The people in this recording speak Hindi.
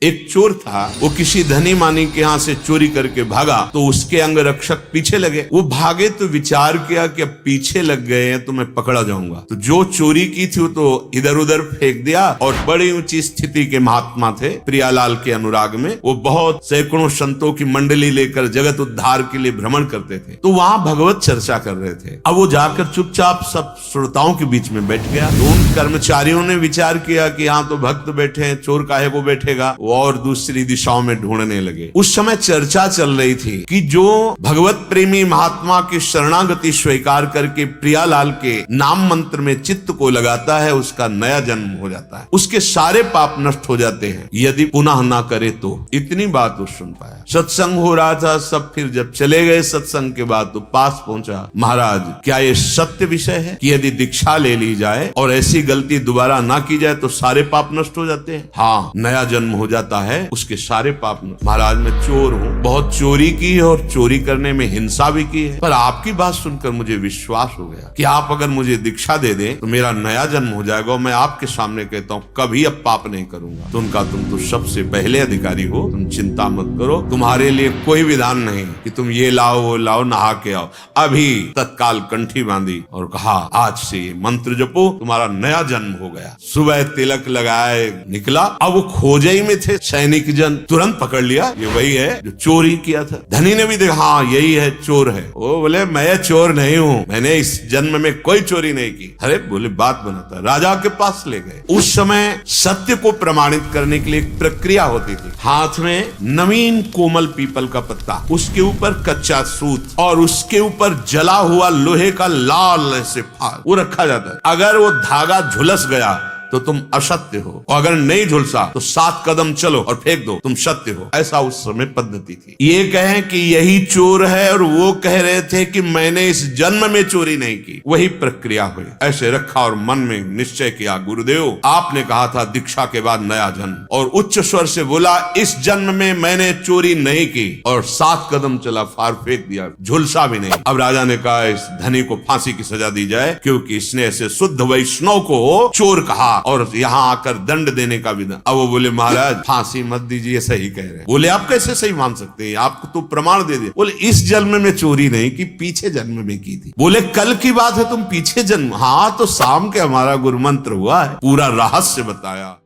एक चोर था, वो किसी धनी मानी के यहाँ से चोरी करके भागा तो उसके अंगरक्षक पीछे लगे। वो भागे तो विचार किया कि अब पीछे लग गए हैं तो मैं पकड़ा जाऊंगा। तो जो चोरी की थी वो तो इधर उधर फेंक दिया। और बड़ी ऊंची स्थिति के महात्मा थे, प्रियालाल के अनुराग में वो बहुत सैकड़ों संतों की मंडली लेकर जगत उद्धार के लिए भ्रमण करते थे। तो वहां भगवत चर्चा कर रहे थे। अब वो जाकर चुपचाप सब श्रोताओं के बीच में बैठ गया। तो उन कर्मचारियों ने विचार किया कि यहाँ तो भक्त बैठे हैं, चोर काहे को बैठेगा, और दूसरी दिशाओं में ढूंढने लगे। उस समय चर्चा चल रही थी कि जो भगवत प्रेमी महात्मा की शरणागति स्वीकार करके प्रियालाल के नाम मंत्र में चित्त को लगाता है, उसका नया जन्म हो जाता है, उसके सारे पाप नष्ट हो जाते हैं यदि पुनः ना करे तो। इतनी बात वो सुन पाया। सत्संग हो रहा था, सब फिर जब चले गए सत्संग के बाद तो पास पहुंचा, महाराज क्या ये सत्य विषय है कि यदि दीक्षा ले ली जाए और ऐसी गलती दोबारा ना की जाए तो सारे पाप नष्ट हो जाते हैं? हाँ, नया जन्म हो जाता है, उसके सारे पाप नष्ट। महाराज मैं चोर हूँ, बहुत चोरी की है और चोरी करने में हिंसा भी की है, पर आपकी बात सुनकर मुझे विश्वास हो गया कि आप अगर मुझे दीक्षा दे दें तो मेरा नया जन्म हो जाएगा और मैं आपके सामने कहता हूँ कभी अब पाप नहीं करूंगा। तो उनका तुम तो सबसे पहले अधिकारी हो, तुम चिंता मत करो, तुम्हारे लिए कोई विधान नहीं कि तुम ये लाओ वो लाओ, नहा के आओ। अभी तत्काल कंठी बांधी और कहा आज से ये मंत्र जपो, तुम्हारा नया जन्म हो गया। सुबह तिलक लगाए निकला। अब वो खोजे ही में थे, सैनिक जन तुरंत पकड़ लिया, ये वही है जो चोरी किया था। धनी ने भी देखा, हाँ यही है, चोर है। वो बोले मैं चोर नहीं हूँ, मैंने इस जन्म में कोई चोरी नहीं की। अरे बोले बात बनाता, राजा के पास ले गए। उस समय सत्य को प्रमाणित करने के लिए एक प्रक्रिया होती थी। हाथ में नवीन कोमल पीपल का पत्ता, उसके ऊपर कच्चा सूत और उसके ऊपर जला हुआ लोहे का लाल ऐसे फाग वो रखा जाता है। अगर वो धागा झुलस गया तो तुम असत्य हो, और अगर नहीं झुलसा तो 7 कदम चलो और फेंक दो, तुम सत्य हो। ऐसा उस समय पद्धति थी। ये कहें कि यही चोर है और वो कह रहे थे कि मैंने इस जन्म में चोरी नहीं की, वही प्रक्रिया हुई। ऐसे रखा और मन में निश्चय किया, गुरुदेव आपने कहा था दीक्षा के बाद नया जन्म, और उच्च स्वर से बोला इस जन्म में मैंने चोरी नहीं की, और 7 कदम चला, फार फेंक दिया, झुलसा भी नहीं। अब राजा ने कहा इस धनी को फांसी की सजा दी जाए, क्योंकि इसने ऐसे शुद्ध वैष्णव को चोर कहा और यहाँ आकर दंड देने का विधान। अब वो बोले महाराज फांसी मत दीजिए, सही कह रहे हैं। बोले आप कैसे सही मान सकते हैं, आपको तो प्रमाण दे दे। बोले इस जन्म में चोरी नहीं की, पीछे जन्म में की थी। बोले कल की बात है, तुम पीछे जन्म? हाँ तो शाम के हमारा गुरु मंत्र हुआ है, पूरा रहस्य बताया।